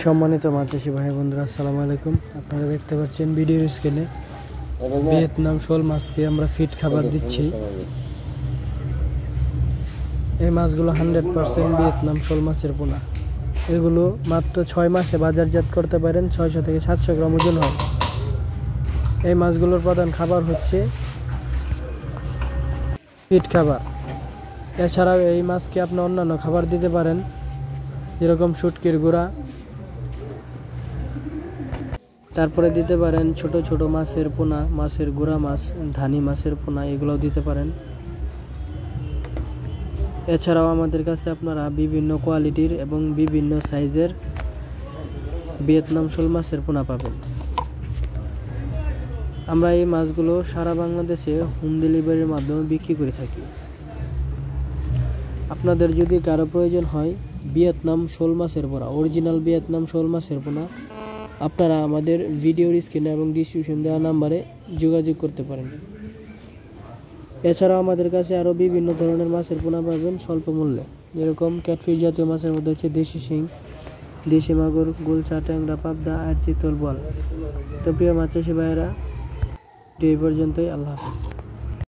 সম্মানিত মাছ চাষি ভাই বন্ধুরা, আসসালামু আলাইকুম। আপনারা দেখতে পাচ্ছেন ভিডিওর স্ক্রিনে ভিয়েতনাম শোল মাছকে আমরা ফিড খাবার দিচ্ছি। এই মাছগুলো 100% ভিয়েতনাম শোল মাছের পোনা। এগুলো মাত্র 6 মাসে বাজারজাত করতে পারেন। 600 থেকে 700 গ্রাম ওজন হয়। এই মাছগুলোর প্রধান খাবার হচ্ছে ফিড খাবার। এছাড়াও এই মাছকে আপনি অন্যান্য খাবার দিতে পারেন, যেরকম শুটকির গুঁড়া, তারপরে দিতে পারেন ছোট ছোট মাছের পোনা, মাছের গুঁড়া মাছ, ধানি মাছের পোনা, এগুলোও দিতে পারেন। এছাড়াও আমাদের কাছে আপনারা বিভিন্ন কোয়ালিটির এবং বিভিন্ন সাইজের ভিয়েতনাম শোল মাছের পোনা পাবেন। আমরা এই মাছগুলো সারা বাংলাদেশে হোম ডেলিভারির মাধ্যমে বিক্রি করে থাকি। আপনাদের যদি কারো প্রয়োজন হয় ভিয়েতনাম শোল মাছের পোনা, অরিজিনাল ভিয়েতনাম শোল মাছের পোনা, আপনারা আমাদের ভিডিওর স্ক্রিনে এবং ডিসক্রিপশন দেওয়া নাম্বারে যোগাযোগ করতে পারেন। এছাড়াও আমাদের কাছে আরও বিভিন্ন ধরনের মাছের পোনা পাবেন স্বল্প মূল্যে, যেরকম ক্যাটফিশ জাতীয় মাছের মধ্যে হচ্ছে দেশি শিং, দেশি মাগুর, গুলশা, ট্যাংরা, পাবদা আর চিতল, বল। তো প্রিয় মাছ চাষি ভাইয়েরা, এই পর্যন্তই। আল্লাহ হাফেজ।